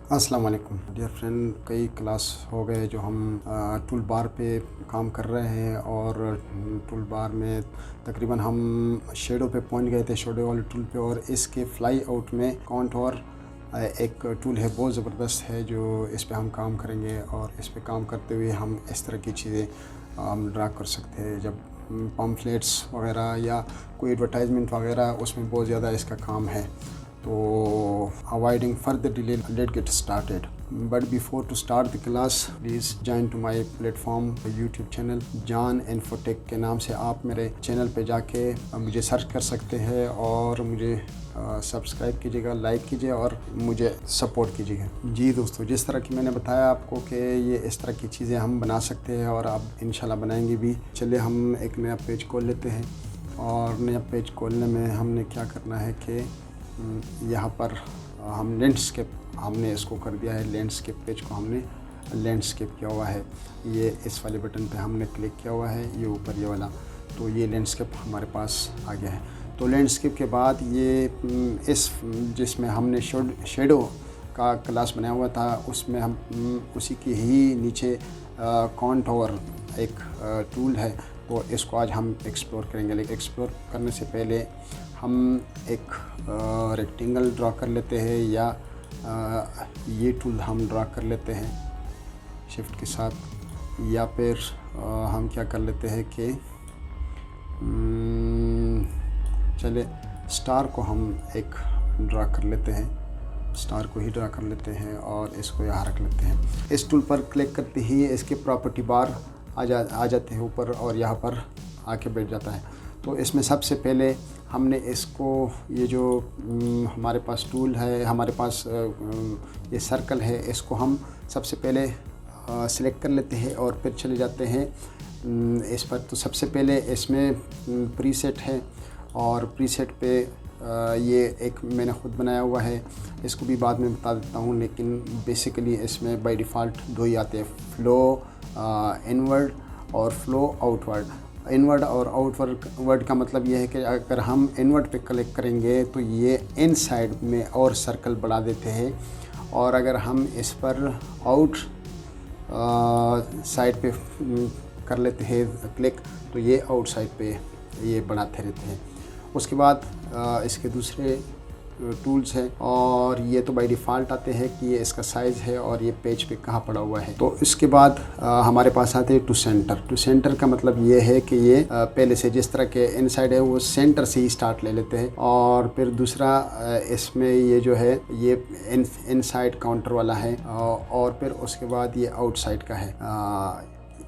अस्सलाम वालेकुम dear friend. कई क्लास हो गए जो हम टूल बार पे काम कर रहे हैं और टूल बार में तकरीबन हम शेडो पे पहुंच गए थे, शेडो वाले टूल पे। और इसके फ्लाई आउट में कॉन्टूर एक टूल है, बहुत ज़बरदस्त है जो इस पे हम काम करेंगे। और इस पे काम करते हुए हम इस तरह की चीज़ें हम ड्रा कर सकते हैं। जब पम्फलेट्स वगैरह या कोई एडवर्टाइजमेंट वगैरह, उसमें बहुत ज़्यादा इसका काम है। तो avoiding further delay, let's get started. But before to start the class, please join to my platform YouTube channel जान इन्फोटेक के नाम से आप मेरे चैनल पे जाके मुझे सर्च कर सकते हैं और मुझे सब्सक्राइब कीजिएगा, लाइक कीजिए और मुझे सपोर्ट कीजिएगा। जी दोस्तों, जिस तरह की मैंने बताया आपको कि ये इस तरह की चीज़ें हम बना सकते हैं और आप इंशाल्लाह बनाएंगे भी। चलिए हम एक नया पेज खोल लेते हैं। और नया पेज खोलने में हमने क्या करना है कि यहाँ पर हम लैंडस्केप, हमने इसको कर दिया है लैंडस्केप पेज को, हमने लैंडस्केप किया हुआ है। ये इस वाले बटन पे हमने क्लिक किया हुआ है, ये ऊपर ये वाला, तो ये लैंडस्केप हमारे पास आ गया है। तो लैंडस्केप के बाद ये इस जिसमें हमने शेडो का क्लास बनाया हुआ था, उसमें हम उसी के ही नीचे कॉन्टूर एक टूल है, तो इसको आज हम एक्सप्लोर करेंगे। लेकिन एक्सप्लोर करने से पहले हम एक रेक्टेंगल ड्रा कर लेते हैं, या ये टूल हम ड्रा कर लेते हैं शिफ्ट के साथ, या फिर हम क्या कर लेते हैं कि चले स्टार को हम एक ड्रा कर लेते हैं, स्टार को ही ड्रा कर लेते हैं और इसको यहाँ रख लेते हैं। इस टूल पर क्लिक करते ही इसके प्रॉपर्टी बार आ जाते हैं ऊपर और यहाँ पर आके बैठ जाता है। तो इसमें सबसे पहले हमने इसको, ये जो हमारे पास टूल है, हमारे पास ये सर्कल है, इसको हम सबसे पहले सिलेक्ट कर लेते हैं और फिर चले जाते हैं इस पर। तो सबसे पहले इसमें प्रीसेट है और प्रीसेट पे ये एक मैंने ख़ुद बनाया हुआ है, इसको भी बाद में बता देता हूँ। लेकिन बेसिकली इसमें बाय डिफ़ॉल्ट दो ही आते हैं, फ़्लो इनवर्ड और फ़्लो आउटवर्ड। इनवर्ड और आउटवर्ड का मतलब ये है कि अगर हम इनवर्ड पे क्लिक करेंगे तो ये इन साइड में और सर्कल बढ़ा देते हैं, और अगर हम इस पर आउट साइड पे कर लेते हैं क्लिक, तो ये आउट साइड पे ये बढ़ाते रहते हैं। उसके बाद इसके दूसरे टूल्स हैं, और ये तो बाय डिफ़ॉल्ट आते हैं कि ये इसका साइज़ है और ये पेज पे कहाँ पड़ा हुआ है। तो इसके बाद हमारे पास आते हैं टू सेंटर। टू सेंटर का मतलब ये है कि ये पहले से जिस तरह के इनसाइड है वो सेंटर से ही स्टार्ट ले लेते हैं। और फिर दूसरा इसमें ये जो है ये इनसाइड काउंटर वाला है, और फिर उसके बाद ये आउटसाइड का है।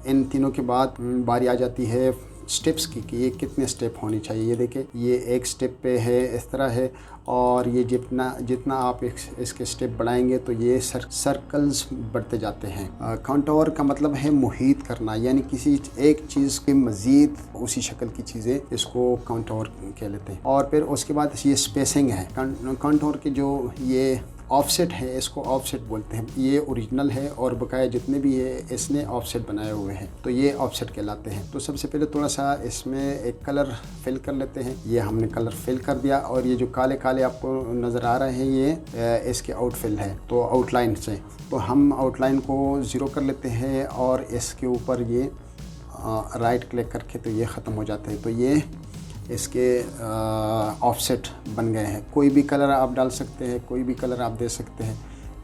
इन तीनों के बाद बारी आ जाती है स्टेप्स की कि ये कितने स्टेप होनी चाहिए। ये देखिए, ये एक स्टेप पे है, इस तरह है, और ये जितना आप इसके स्टेप बढ़ाएंगे तो ये सर्कल्स बढ़ते जाते हैं। कॉन्टूर का मतलब है मुहीत करना, यानी किसी एक चीज़ के मज़ीद उसी शक्ल की चीज़ें, इसको कॉन्टूर कह लेते हैं। और फिर उसके बाद ये स्पेसिंग है। कॉन्टूर के जो ये ऑफसेट है, इसको ऑफसेट बोलते हैं। ये ओरिजिनल है और बकाया जितने भी है इसने ऑफसेट बनाए हुए हैं, तो ये ऑफसेट कहलाते हैं। तो सबसे पहले थोड़ा सा इसमें एक कलर फिल कर लेते हैं। ये हमने कलर फिल कर दिया, और ये जो काले काले आपको नज़र आ रहे हैं ये इसके आउटफिल है, तो आउटलाइन से। तो हम आउटलाइन को ज़ीरो कर लेते हैं और इसके ऊपर ये राइट क्लिक करके तो ये ख़त्म हो जाते हैं। तो ये इसके ऑफसेट बन गए हैं। कोई भी कलर आप डाल सकते हैं, कोई भी कलर आप दे सकते हैं,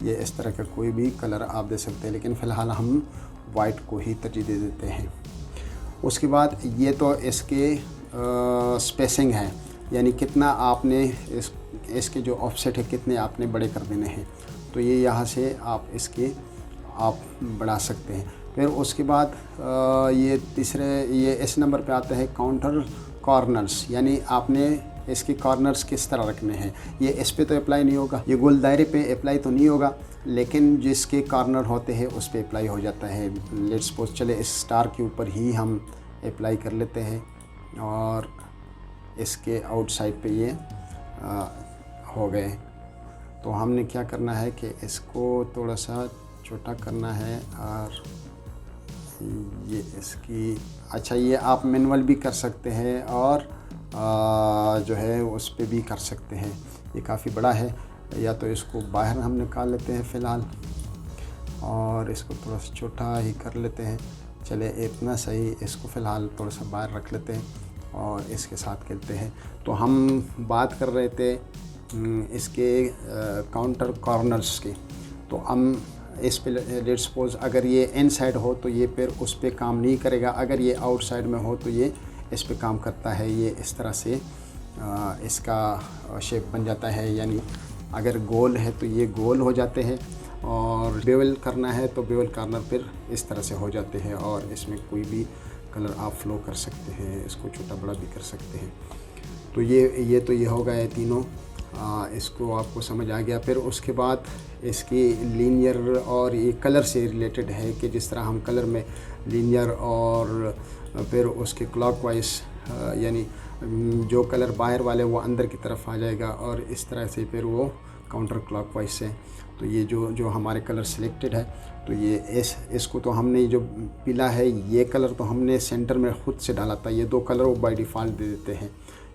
ये इस तरह का कोई भी कलर आप दे सकते हैं, लेकिन फ़िलहाल हम वाइट को ही तरजीह दे देते हैं। उसके बाद ये तो इसके स्पेसिंग है, यानी कितना आपने इसके जो ऑफसेट है कितने आपने बड़े कर देने हैं, तो ये यहाँ से आप इसके आप बढ़ा सकते हैं। फिर उसके बाद ये तीसरे, ये इस नंबर पे आता है काउंटर कॉर्नर्स, यानी आपने इसके कॉर्नर्स किस तरह रखने हैं। ये इस पे तो अप्लाई नहीं होगा, ये गोल दायरे पे अप्लाई तो नहीं होगा, लेकिन जिसके कॉर्नर होते हैं उस पे अप्लाई हो जाता है। लेट्स सपोज चले इस स्टार के ऊपर ही हम अप्लाई कर लेते हैं, और इसके आउटसाइड पे ये हो गए। तो हमने क्या करना है कि इसको थोड़ा सा छोटा करना है, और ये इसकी, अच्छा ये आप मैनुअल भी कर सकते हैं और जो है उस पे भी कर सकते हैं। ये काफ़ी बड़ा है, या तो इसको बाहर हम निकाल लेते हैं फ़िलहाल, और इसको थोड़ा सा छोटा ही कर लेते हैं। चले इतना सही, इसको फ़िलहाल थोड़ा सा बाहर रख लेते हैं और इसके साथ खेलते हैं। तो हम बात कर रहे थे इसके काउंटर कॉर्नर्स की। तो हम इस पे लेट्स सपोज अगर ये इनसाइड हो तो ये फिर उस पे काम नहीं करेगा, अगर ये आउटसाइड में हो तो ये इस पे काम करता है। ये इस तरह से इसका शेप बन जाता है, यानी अगर गोल है तो ये गोल हो जाते हैं, और बेवल करना है तो बेवल कॉर्नर फिर इस तरह से हो जाते हैं। और इसमें कोई भी कलर आप फ्लो कर सकते हैं, इसको छोटा बड़ा भी कर सकते हैं। तो ये हो गए तीनों, इसको आपको समझ आ गया। फिर उसके बाद इसकी लीनियर और ये कलर से रिलेटेड है कि जिस तरह हम कलर में लीनियर और फिर उसके क्लॉकवाइज, यानी जो कलर बाहर वाले वो अंदर की तरफ आ जाएगा, और इस तरह से फिर वो काउंटर क्लॉकवाइज से। तो ये जो हमारे कलर सिलेक्टेड है, तो ये इसको तो हमने जो पीला है ये कलर तो हमने सेंटर में ख़ुद से डाला था। ये दो कलर वो बाय डिफ़ॉल्ट दे देते हैं,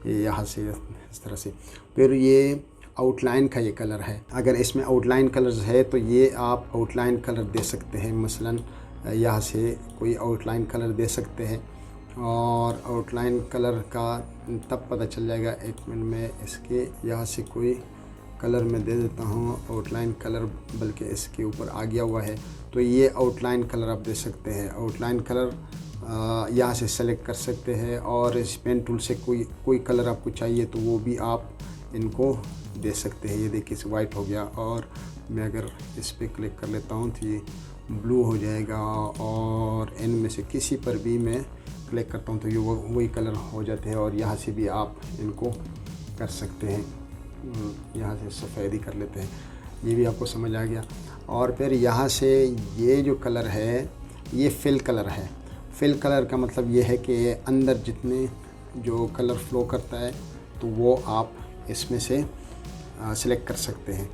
ये यहाँ से इस तरह से। फिर ये आउटलाइन का ये कलर है, अगर इसमें आउटलाइन कलर्स है तो ये आप आउटलाइन कलर दे सकते हैं। मसलन यहाँ से कोई आउटलाइन कलर दे सकते हैं, और आउटलाइन कलर का तब पता चल जाएगा। एक मिनट में इसके यहाँ से कोई कलर मैं दे देता हूँ आउटलाइन कलर, बल्कि इसके ऊपर आ गया हुआ है। तो ये आउटलाइन कलर आप दे सकते हैं। आउटलाइन कलर यहाँ से सेलेक्ट कर सकते हैं, और इस पेन टूल से कोई कलर आपको चाहिए तो वो भी आप इनको दे सकते हैं। ये देखिए इस वाइट हो गया, और मैं अगर इस पर क्लिक कर लेता हूँ तो ये ब्लू हो जाएगा, और इनमें से किसी पर भी मैं क्लिक करता हूँ तो ये वही कलर हो जाते हैं। और यहाँ से भी आप इनको कर सकते हैं, यहाँ से सफ़ेदी कर लेते हैं। ये भी आपको समझ आ गया। और फिर यहाँ से ये जो कलर है ये फिल कलर है। फिल कलर का मतलब ये है कि अंदर जितने जो कलर फ्लो करता है तो वो आप इसमें से सिलेक्ट कर सकते हैं।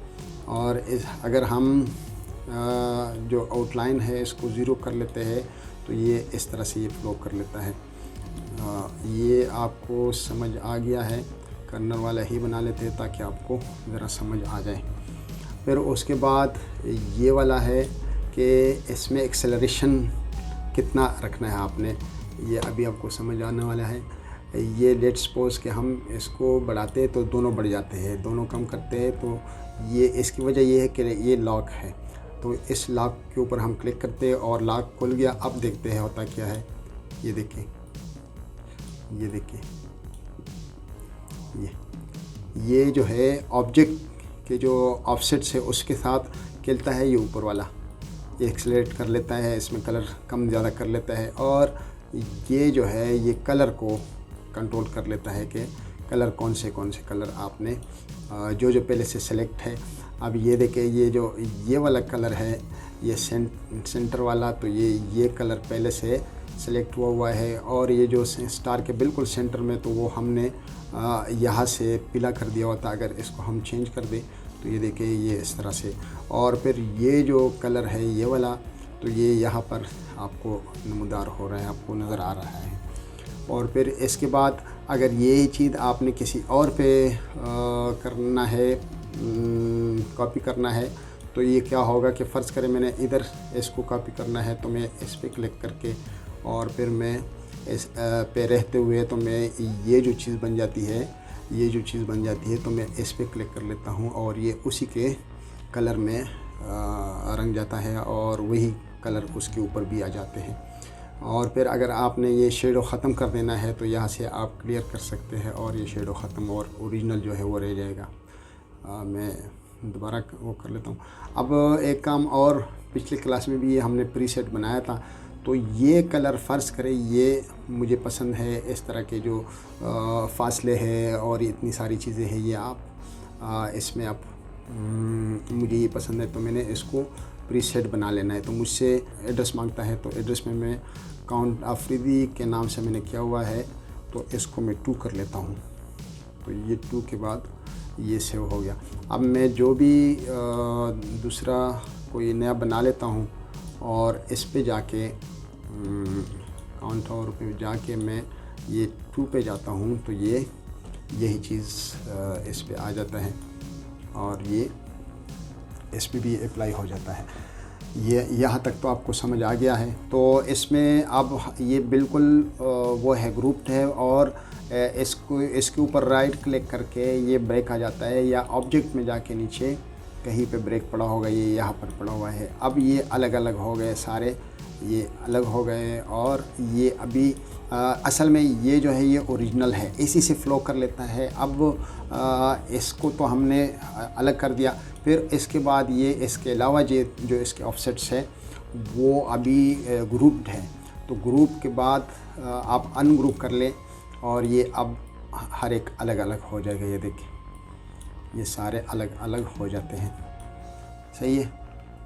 और अगर हम जो आउटलाइन है इसको ज़ीरो कर लेते हैं तो ये इस तरह से ये फ्लो कर लेता है। ये आपको समझ आ गया है, कर्नर वाला ही बना लेते हैं ताकि आपको ज़रा समझ आ जाए। फिर उसके बाद ये वाला है कि इसमें एक्सेलरेशन कितना रखना है आपने, ये अभी आपको समझ आने वाला है। ये लेट्स सपोज कि हम इसको बढ़ाते हैं तो दोनों बढ़ जाते हैं, दोनों कम करते हैं तो ये इसकी वजह ये है कि ये लॉक है। तो इस लॉक के ऊपर हम क्लिक करते हैं और लॉक खुल गया। अब देखते हैं होता क्या है। ये देखिए, ये देखिए, ये जो है ऑब्जेक्ट के जो ऑफसेट्स है उसके साथ खेलता है। ये ऊपर वाला ये एक्सेलरेट कर लेता है, इसमें कलर कम ज़्यादा कर लेता है, और ये जो है ये कलर को कंट्रोल कर लेता है कि कलर कौन से कलर आपने जो पहले से सेलेक्ट है। अब ये देखिए, ये वाला कलर है, ये सेंटर वाला, तो ये कलर पहले से सेलेक्ट हुआ है। और ये जो स्टार के बिल्कुल सेंटर में, तो वो हमने यहाँ से पीला कर दिया होता। अगर इसको हम चेंज कर दें तो ये देखिए ये इस तरह से। और फिर ये जो कलर है ये वाला, तो ये यहाँ पर आपको नमूदार हो रहा है, आपको नज़र आ रहा है। और फिर इसके बाद अगर ये चीज़ आपने किसी और पे करना है, कॉपी करना है, तो ये क्या होगा कि फ़र्ज़ करें मैंने इधर इसको कॉपी करना है, तो मैं इस पे क्लिक करके और फिर मैं इस पे रहते हुए तो मैं ये जो चीज़ बन जाती है, तो मैं इस पे क्लिक कर लेता हूँ और ये उसी के कलर में रंग जाता है, और वही कलर उसके ऊपर भी आ जाते हैं। और फिर अगर आपने ये शेडो ख़त्म कर देना है तो यहाँ से आप क्लियर कर सकते हैं और ये शेडो ख़त्म, और ओरिजिनल जो है वो रह जाएगा। मैं दोबारा वो कर लेता हूँ। अब एक काम और, पिछले क्लास में भी ये हमने प्रीसेट बनाया था, तो ये कलर फ़र्ज़ करें ये मुझे पसंद है, इस तरह के जो फासले है और इतनी सारी चीज़ें हैं, ये आप इसमें आप मुझे ये पसंद है तो मैंने इसको प्रीसेट बना लेना है। तो मुझसे एड्रेस मांगता है, तो एड्रेस में मैं काउंट आफरीदी के नाम से मैंने किया हुआ है, तो इसको मैं 2 कर लेता हूँ। तो ये 2 के बाद ये सेव हो गया। अब मैं जो भी दूसरा कोई नया बना लेता हूँ और इस पे जाके काउंट और पे जाके मैं ये 2 पे जाता हूँ, तो ये यही चीज़ इस पे आ जाता है। और ये इस पे भी अप्लाई हो जाता है। ये यहाँ तक तो आपको समझ आ गया है। तो इसमें अब ये बिल्कुल वो है, ग्रुप्ड है, और इसके ऊपर राइट क्लिक करके ये ब्रेक आ जाता है, या ऑब्जेक्ट में जाके नीचे कहीं पे ब्रेक पड़ा होगा, ये यहाँ पर पड़ा हुआ है। अब ये अलग अलग हो गए सारे, ये अलग हो गए, और ये अभी असल में ये जो है ये ओरिजिनल है, इसी से फ़्लो कर लेता है। अब इसको तो हमने अलग कर दिया, फिर इसके बाद ये इसके अलावा ये जो इसके ऑफसेट्स है वो अभी ग्रुप्ड है। तो ग्रुप के बाद आप अनग्रुप कर लें, और ये अब हर एक अलग अलग हो जाएगा। ये देखिए ये सारे अलग अलग हो जाते हैं, सही है।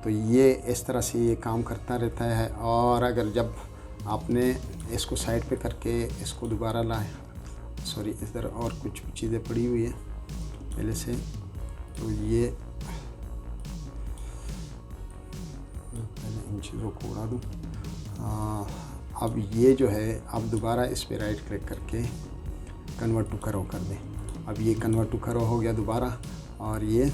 तो ये इस तरह से ये काम करता रहता है। और अगर जब आपने इसको साइड पे करके इसको दोबारा लाए, सॉरी इधर और कुछ चीज़ें पड़ी हुई है पहले से, तो ये पहले इन चीज़ों को उड़ा दूँ। अब ये जो है, अब दोबारा इस पे राइट क्लिक करके कन्वर्ट टू करो कर दें। अब ये कन्वर्ट टू करो हो गया दोबारा, और ये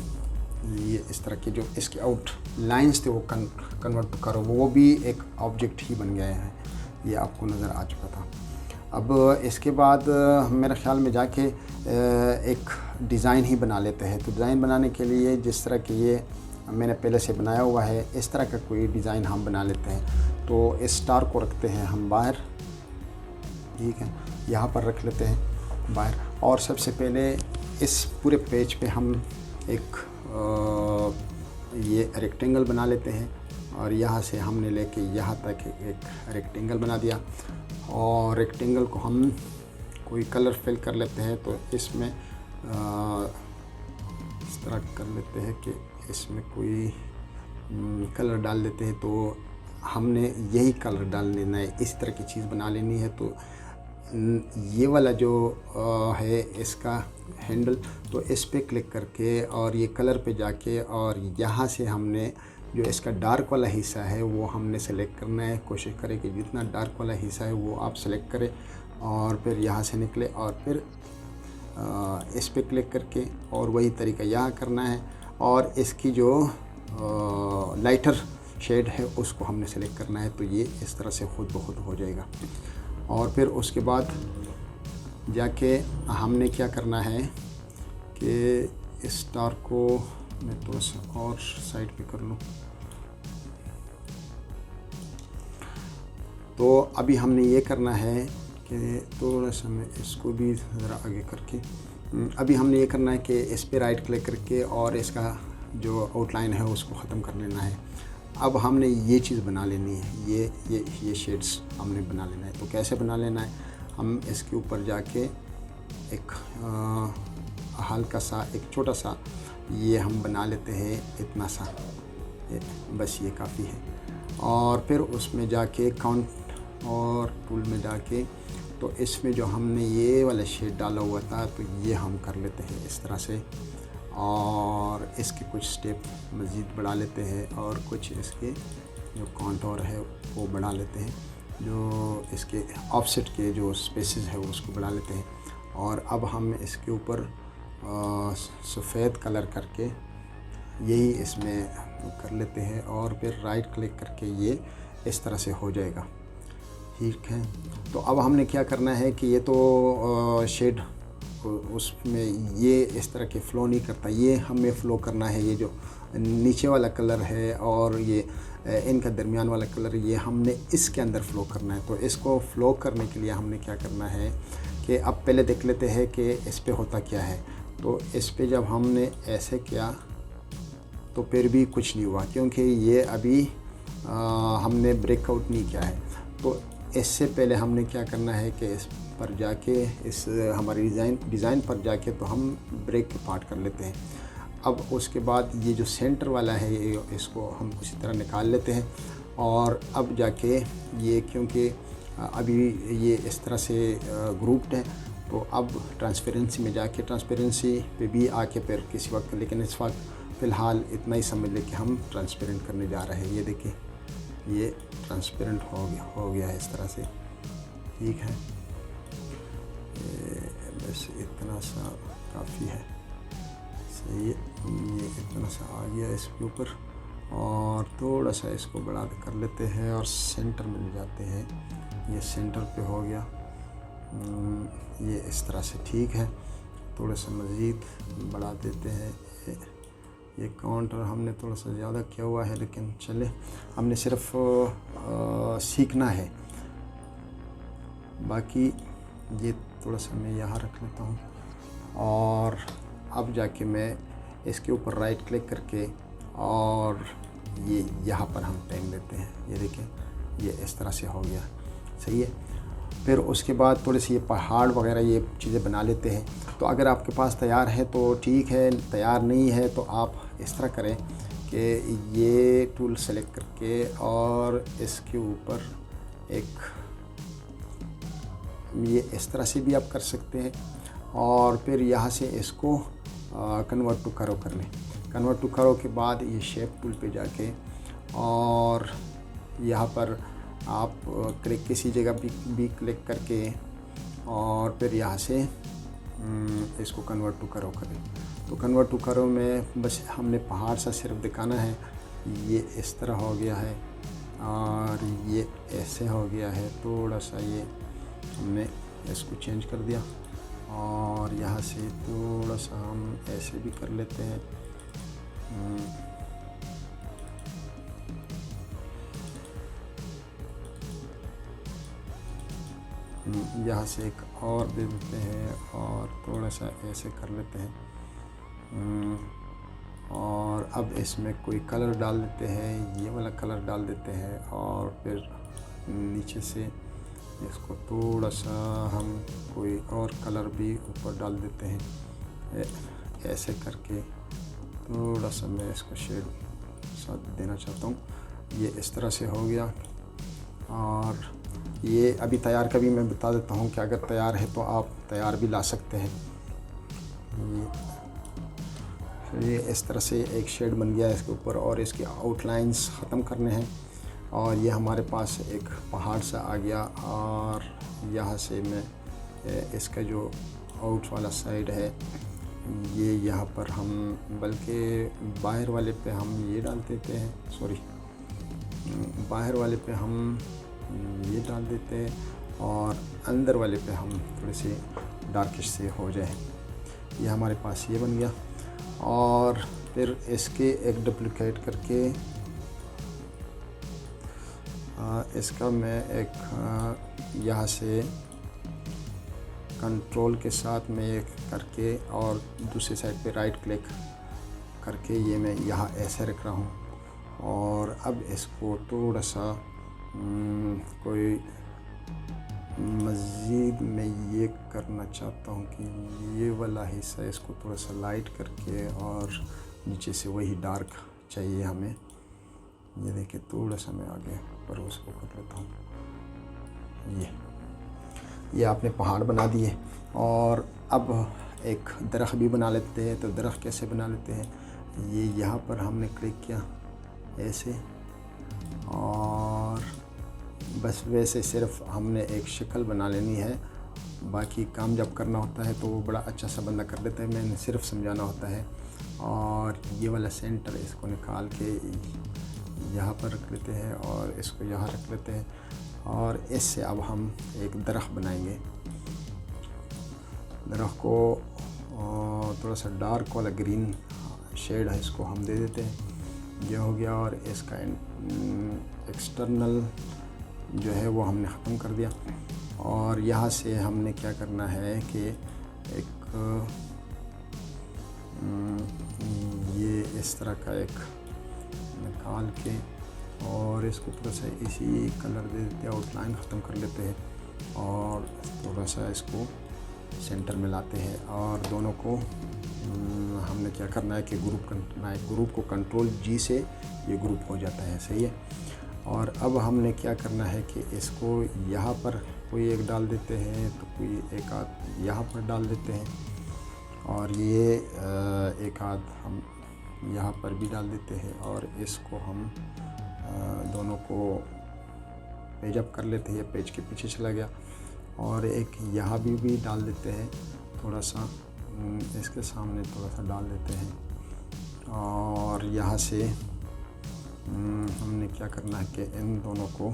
इस तरह के जो इसके आउट लाइंस थे वो कन्वर्ट टू करो, वो भी एक ऑब्जेक्ट ही बन गया है। ये आपको नज़र आ चुका था। अब इसके बाद मेरे ख़्याल में जाके एक डिज़ाइन ही बना लेते हैं। तो डिज़ाइन बनाने के लिए जिस तरह के ये मैंने पहले से बनाया हुआ है, इस तरह का कोई डिज़ाइन हम बना लेते हैं। तो इस स्टार को रखते हैं हम बाहर, ठीक है, यहाँ पर रख लेते हैं बाहर। और सबसे पहले इस पूरे पेज पे हम एक ये रेक्टेंगल बना लेते हैं, और यहाँ से हमने लेके यहाँ तक एक रेक्टेंगल बना दिया। और रेक्टेंगल को हम कोई कलर फिल कर लेते हैं। तो इसमें इस तरह कर लेते हैं कि इसमें कोई कलर डाल देते हैं। तो हमने यही कलर डाल लेना है, इस तरह की चीज़ बना लेनी है। तो ये वाला जो है इसका हैंडल, तो इस पे क्लिक करके और ये कलर पे जाके, और यहाँ से हमने जो इसका डार्क वाला हिस्सा है वो हमने सेलेक्ट करना है। कोशिश करें कि जितना डार्क वाला हिस्सा है वो आप सेलेक्ट करें, और फिर यहाँ से निकले, और फिर इस पे क्लिक करके, और वही तरीका यहाँ करना है। और इसकी जो लाइटर शेड है उसको हमने सेलेक्ट करना है। तो ये इस तरह से खुद ब खुद हो जाएगा। और फिर उसके बाद जाके हमने क्या करना है कि इस स्टार को मैं थोड़ा सा और साइड पे कर लूँ। तो अभी हमने ये करना है कि थोड़ा सा मैं इसको भी ज़रा आगे करके, अभी हमने ये करना है कि इस पे राइट क्लिक करके और इसका जो आउटलाइन है उसको ख़त्म कर लेना है। अब हमने ये चीज़ बना लेनी है, ये शेड्स हमने बना लेना है। तो कैसे बना लेना है, हम इसके ऊपर जाके एक हल्का सा, एक छोटा सा ये हम बना लेते हैं, इतना सा, बस ये काफ़ी है। और फिर उसमें जाके काउंट और टूल में जाके, तो इसमें जो हमने ये वाला शेड डाला हुआ था तो ये हम कर लेते हैं इस तरह से, और इसके कुछ स्टेप मज़ीद बढ़ा लेते हैं, और कुछ इसके जो कॉन्टोर है वो बढ़ा लेते हैं, जो इसके ऑफसेट के जो स्पेसेस है उसको बढ़ा लेते हैं। और अब हम इसके ऊपर सफ़ेद कलर करके यही इसमें कर लेते हैं, और फिर राइट क्लिक करके ये इस तरह से हो जाएगा, ठीक है। तो अब हमने क्या करना है कि ये तो शेड उसमें ये इस तरह के फ़्लो नहीं करता, ये हमें फ़्लो करना है। ये जो नीचे वाला कलर है और ये इनका दरमियान वाला कलर, ये हमने इसके अंदर फ़्लो करना है। तो इसको फ़्लो करने के लिए हमने क्या करना है कि अब पहले देख लेते हैं कि इस पे होता क्या है। तो इस पे जब हमने ऐसे किया तो फिर भी कुछ नहीं हुआ, क्योंकि ये अभी हमने ब्रेकआउट नहीं किया है। तो इससे पहले हमने क्या करना है कि इस पर जाके, इस हमारी डिज़ाइन पर जाके तो हम ब्रेक के पार्ट कर लेते हैं। अब उसके बाद ये जो सेंटर वाला है इसको हम उसी तरह निकाल लेते हैं। और अब जाके ये, क्योंकि अभी ये इस तरह से ग्रुप्ड है, तो अब ट्रांसपेरेंसी में जाके, ट्रांसपेरेंसी पे भी आके फिर किसी वक्त, लेकिन इस वक्त फ़िलहाल इतना ही समझ लें कि हम ट्रांसपेरेंट करने जा रहे हैं। ये देखिए ये ट्रांसपेरेंट हो गया है इस तरह से, ठीक है। बस इतना सा काफ़ी है, सही है। ये इतना सा आ गया इसके ऊपर, और थोड़ा सा इसको बड़ा कर लेते हैं और सेंटर में ले जाते हैं। ये सेंटर पे हो गया। ये इस तरह से ठीक है। थोड़ा सा मज़ीद बढ़ा देते हैं। ये काउंटर हमने थोड़ा सा ज़्यादा किया हुआ है, लेकिन चले, हमने सिर्फ सीखना है। बाकी ये थोड़ा सा मैं यहाँ रख लेता हूँ, और अब जाके मैं इसके ऊपर राइट क्लिक करके और ये यहाँ पर हम टाइम देते हैं। ये देखें, ये इस तरह से हो गया। सही है। फिर उसके बाद थोड़ी सी ये पहाड़ वगैरह ये चीज़ें बना लेते हैं। तो अगर आपके पास तैयार है तो ठीक है, तैयार नहीं है तो आप इस तरह करें कि ये टूल सेलेक्ट करके और इसके ऊपर एक, ये इस तरह से भी आप कर सकते हैं, और फिर यहाँ से इसको कन्वर्ट टू करो कर लें। कन्वर्ट टू करो के बाद ये शेप टूल पे जाके और यहाँ पर आप क्लिक किसी जगह भी क्लिक करके और फिर यहाँ से इसको कन्वर्ट टू करो करें। तो कन्वर्ट टू करो में बस हमने पहाड़ सा सिर्फ दिखाना है। ये इस तरह हो गया है और ये ऐसे हो गया है। थोड़ा सा ये हमने इसको चेंज कर दिया, और यहाँ से थोड़ा सा हम ऐसे भी कर लेते हैं। यहाँ से एक और दे देते हैं और थोड़ा सा ऐसे कर लेते हैं, और अब इसमें कोई कलर डाल देते हैं। ये वाला कलर डाल देते हैं, और फिर नीचे से इसको थोड़ा सा हम कोई और कलर भी ऊपर डाल देते हैं। ऐसे करके थोड़ा सा मैं इसको शेड साथ देना चाहता हूँ। ये इस तरह से हो गया। और ये अभी तैयार का भी मैं बता देता हूँ कि अगर तैयार है तो आप तैयार भी ला सकते हैं। ये इस तरह से एक शेड बन गया है इसके ऊपर, और इसके आउटलाइंस ख़त्म करने हैं। और ये हमारे पास एक पहाड़ सा आ गया, और यहाँ से मैं इसका जो आउट वाला साइड है ये यहाँ पर हम, बल्कि बाहर वाले पे हम ये डाल देते हैं, सॉरी बाहर वाले पे हम ये डाल देते हैं, और अंदर वाले पे हम थोड़े से डार्किश से हो जाए। ये हमारे पास ये बन गया। और फिर इसके एक डुप्लिकेट करके इसका मैं एक यहाँ से कंट्रोल के साथ में एक करके और दूसरी साइड पे राइट क्लिक करके ये मैं यहाँ ऐसे रख रहा हूँ। और अब इसको थोड़ा सा कोई मज़ीद मैं ये करना चाहता हूँ कि ये वाला हिस्सा इसको थोड़ा सा लाइट करके और नीचे से वही डार्क चाहिए हमें। ये देखिए, थोड़ा सा मैं आगे पर उसको कर लेता हूँ। ये आपने पहाड़ बना दिए। और अब एक दरख्त भी बना लेते हैं। तो दरख्त कैसे बना लेते हैं, ये यहाँ पर हमने क्लिक किया ऐसे, और बस वैसे सिर्फ हमने एक शक्ल बना लेनी है। बाकी काम जब करना होता है तो वो बड़ा अच्छा सा बंदा कर देता है, मैंने सिर्फ समझाना होता है। और ये वाला सेंटर इसको निकाल के यहाँ पर रख लेते हैं और इसको यहाँ रख लेते हैं। और इससे अब हम एक दरख्त बनाएंगे। दरख्त को थोड़ा सा डार्क वाला ग्रीन शेड है, इसको हम दे देते हैं। ये हो गया। और इसका एक्सटर्नल जो है वो हमने ख़त्म कर दिया। और यहाँ से हमने क्या करना है कि एक ये इस तरह का एक निकाल के और इसको थोड़ा सा इसी कलर दे देते हैं, आउटलाइन ख़त्म कर लेते हैं और थोड़ा सा इसको सेंटर में लाते हैं। और दोनों को हमने क्या करना है कि ग्रुप करना है। ग्रुप को कंट्रोल जी से ये ग्रुप हो जाता है। सही है। और अब हमने क्या करना है कि इसको यहाँ पर कोई एक डाल देते हैं, तो कोई एक आध यहाँ पर डाल देते हैं, और ये एक आध हम यहाँ पर भी डाल देते हैं। और इसको हम दोनों को पेज अप कर लेते हैं। पेज के पीछे चला गया। और एक यहाँ भी डाल देते हैं थोड़ा सा इसके सामने थोड़ा सा डाल देते हैं और यहाँ से हमने क्या करना है कि इन दोनों को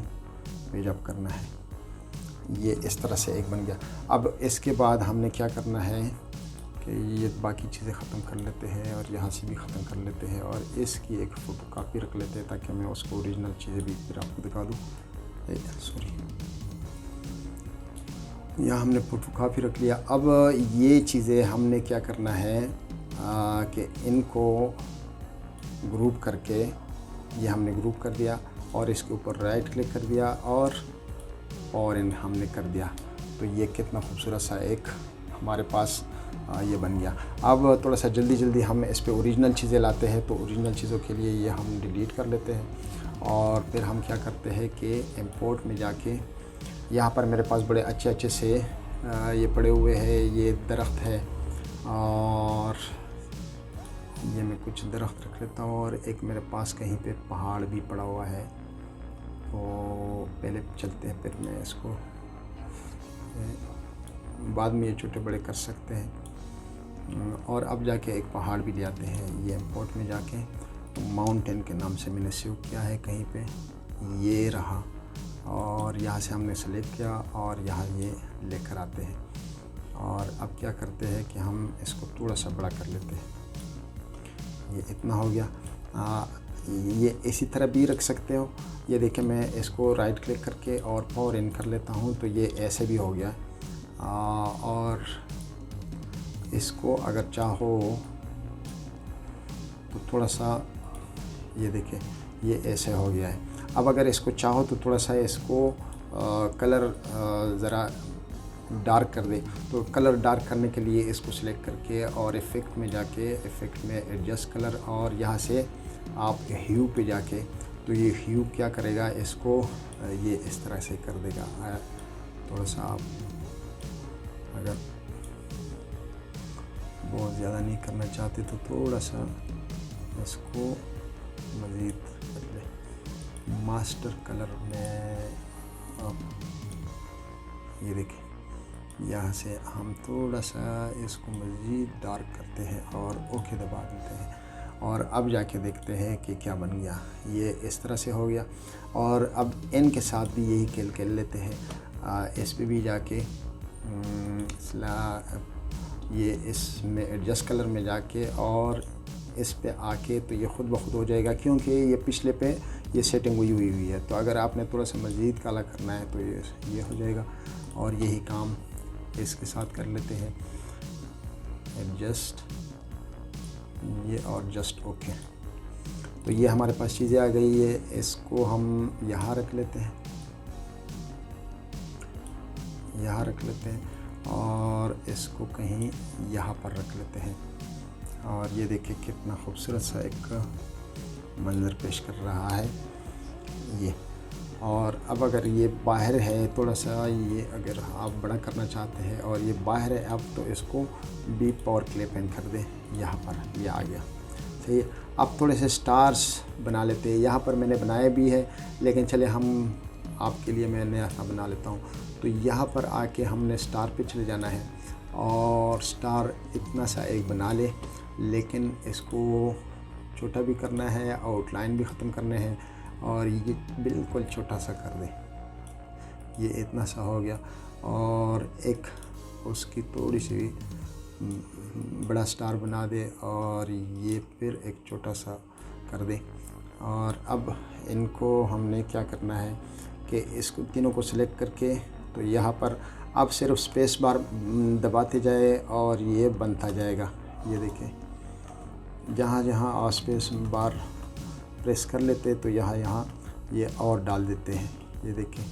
पेज अप करना है। ये इस तरह से एक बन गया। अब इसके बाद हमने क्या करना है कि ये बाकी चीज़ें ख़त्म कर लेते हैं और यहाँ से भी ख़त्म कर लेते हैं और इसकी एक फ़ोटो कापी रख लेते हैं ताकि मैं उसको ओरिजिनल चीज़ें भी फिर आपको दिखा दूँ। सॉरी, यहाँ हमने फ़ोटो कापी रख लिया। अब ये चीज़ें हमने क्या करना है कि इनको ग्रुप करके, ये हमने ग्रुप कर दिया और इसके ऊपर राइट क्लिक कर दिया और इन हमने कर दिया। तो ये कितना खूबसूरत सा एक हमारे पास ये बन गया। अब थोड़ा सा जल्दी हम इस पे ओरिजिनल चीज़ें लाते हैं, तो ओरिजिनल चीज़ों के लिए ये हम डिलीट कर लेते हैं और फिर हम क्या करते हैं कि इंपोर्ट में जाके यहाँ पर मेरे पास बड़े अच्छे से ये पड़े हुए हैं, ये दरख्त है और ये मैं कुछ दरख्त रख लेता हूँ और एक मेरे पास कहीं पे पहाड़ भी पड़ा हुआ है। तो पहले चलते हैं, फिर मैं इसको बाद में ये छोटे बड़े कर सकते हैं। और अब जाके एक पहाड़ भी ले आते हैं। ये इंपोर्ट में जाके माउंटेन के नाम से मैंने सेव किया है कहीं पे, ये रहा और यहाँ से हमने सेलेक्ट किया और यहाँ ये लेकर आते हैं। और अब क्या करते हैं कि हम इसको थोड़ा सा बड़ा कर लेते हैं। ये इतना हो गया। ये इसी तरह भी रख सकते हो। ये देखिए, मैं इसको राइट क्लिक करके और पावर इन कर लेता हूँ तो ये ऐसे भी हो गया। और इसको अगर चाहो तो थोड़ा सा, ये देखिए ये ऐसे हो गया है। अब अगर इसको चाहो तो थोड़ा सा इसको कलर ज़रा डार्क कर दे, तो कलर डार्क करने के लिए इसको सिलेक्ट करके और इफ़ेक्ट में जाके इफ़ेक्ट में एडजस्ट कलर और यहाँ से आप ह्यू पे जाके, तो ये ह्यू क्या करेगा, इसको ये इस तरह से कर देगा। थोड़ा सा आप अगर बहुत ज़्यादा नहीं करना चाहते तो थोड़ा सा इसको मज़ीद कर ले। मास्टर कलर में आप ये देखिए, यहाँ से हम थोड़ा सा इसको मज़ीद डार्क करते हैं और ओके दबा देते हैं और अब जाके देखते हैं कि क्या बन गया। ये इस तरह से हो गया। और अब इन के साथ भी यही खेल लेते हैं। इस पे भी जाके ये इसमें एडजस्ट कलर में जाके और इस पे आके तो ये ख़ुद ब खुद हो जाएगा, क्योंकि ये पिछले पे ये सेटिंग हुई है। तो अगर आपने थोड़ा सा मज़ीद काला करना है तो ये हो जाएगा। और यही काम इसके साथ कर लेते हैं, एडजस्ट ये और जस्ट ओके। तो ये हमारे पास चीज़ें आ गई है। इसको हम यहाँ रख लेते हैं, यहाँ रख लेते हैं और इसको कहीं यहाँ पर रख लेते हैं। और ये देखिए कितना खूबसूरत सा एक मंज़र पेश कर रहा है ये। और अब अगर ये बाहर है थोड़ा सा, ये अगर आप बड़ा करना चाहते हैं और ये बाहर है अब, तो इसको भी पावर क्लिप इन कर दें। यहाँ पर ये आ गया, सही है। अब थोड़े से स्टार्स बना लेते हैं। यहाँ पर मैंने बनाए भी है, लेकिन चले हम आपके लिए मैं नया सा बना लेता हूँ। तो यहाँ पर आके हमने स्टार पे चले जाना है और स्टार इतना सा एक बना ले, लेकिन इसको छोटा भी करना है, आउटलाइन भी ख़त्म करने हैं और ये बिल्कुल छोटा सा कर दे। ये इतना सा हो गया और एक उसकी थोड़ी सी बड़ा स्टार बना दे और ये फिर एक छोटा सा कर दे। और अब इनको हमने क्या करना है कि इसको तीनों को सिलेक्ट करके, तो यहाँ पर अब सिर्फ स्पेस बार दबाते जाए और ये बनता जाएगा। ये देखें, जहाँ जहाँ स्पेस बार प्रेस कर लेते तो यहाँ ये और डाल देते हैं। ये देखें,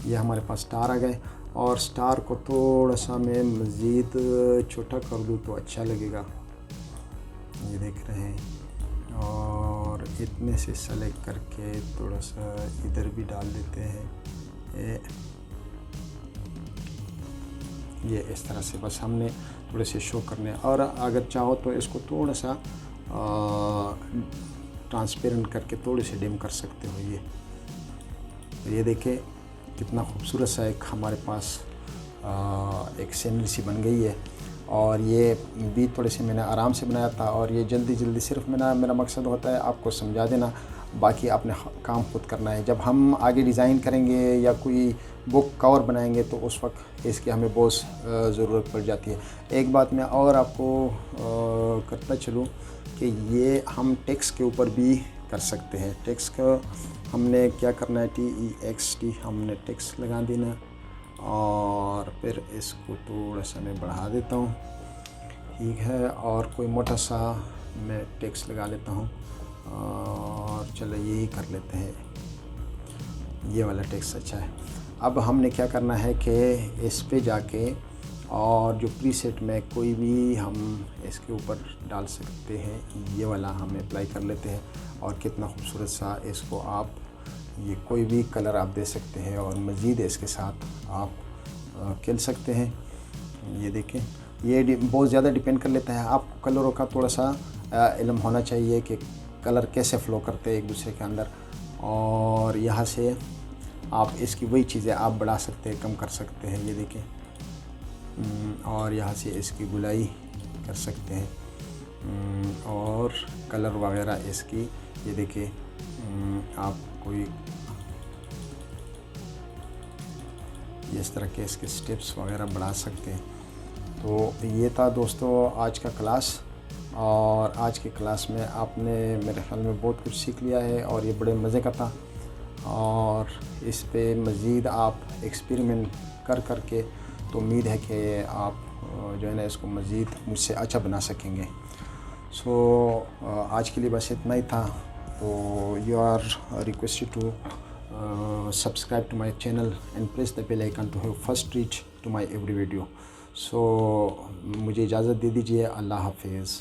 ये हमारे पास स्टार आ गए। और स्टार को थोड़ा सा मैं मज़ीद छोटा कर दूँ तो अच्छा लगेगा। ये देख रहे हैं, और इतने से सेलेक्ट करके थोड़ा सा इधर भी डाल देते हैं। ये इस तरह से बस हमने थोड़े से शो करने। और अगर चाहो तो इसको थोड़ा सा ट्रांसपेरेंट करके थोड़े से डिम कर सकते हो। ये देखें, कितना खूबसूरत सा एक हमारे पास एक सीनरी सी बन गई है। और ये भी थोड़े से मैंने आराम से बनाया था, और ये जल्दी सिर्फ मेरा मकसद होता है आपको समझा देना, बाकी आपने काम खुद करना है। जब हम आगे डिज़ाइन करेंगे या कोई बुक कवर बनाएंगे तो उस वक्त इसकी हमें बहुत ज़रूरत पड़ जाती है। एक बात मैं और आपको करता चलूँ कि ये हम टेक्स्ट के ऊपर भी कर सकते हैं। टेक्स्ट का हमने क्या करना है, TEXT हमने टेक्स्ट लगा देना, और फिर इसको थोड़ा सा मैं बढ़ा देता हूँ, ठीक है। और कोई मोटा सा मैं टेक्स्ट लगा लेता हूँ, और चलो यही कर लेते हैं, ये वाला टेक्स्ट अच्छा है। अब हमने क्या करना है कि इस पे जाके और जो प्रीसेट में कोई भी हम इसके ऊपर डाल सकते हैं, ये वाला हम अप्लाई कर लेते हैं। और कितना खूबसूरत सा इसको आप ये कोई भी कलर आप दे सकते हैं, और मज़ीद इसके साथ आप खेल सकते हैं। ये देखें, ये बहुत ज़्यादा डिपेंड कर लेता है, आपको कलरों का थोड़ा सा इल्म होना चाहिए कि कलर कैसे फ़्लो करते हैं एक दूसरे के अंदर। और यहाँ से आप इसकी वही चीज़ें आप बढ़ा सकते हैं, कम कर सकते हैं, ये देखें। और यहाँ से इसकी गुलाई कर सकते हैं, और कलर वगैरह इसकी, ये देखिए आप कोई इस तरह के इसके स्टेप्स वगैरह बढ़ा सकते हैं। तो ये था दोस्तों आज का क्लास, और आज की क्लास में आपने मेरे ख्याल में बहुत कुछ सीख लिया है, और ये बड़े मज़े का था। और इस पे मज़ीद आप एक्सपेरिमेंट कर के तो उम्मीद है कि आप जो है ना इसको मज़ीद मुझसे अच्छा बना सकेंगे। सो आज के लिए बस इतना ही था। तो you are requested to subscribe to my channel and press the bell icon to have first reach to my every video. So मुझे इजाज़त दे दीजिए। अल्लाह हाफिज़।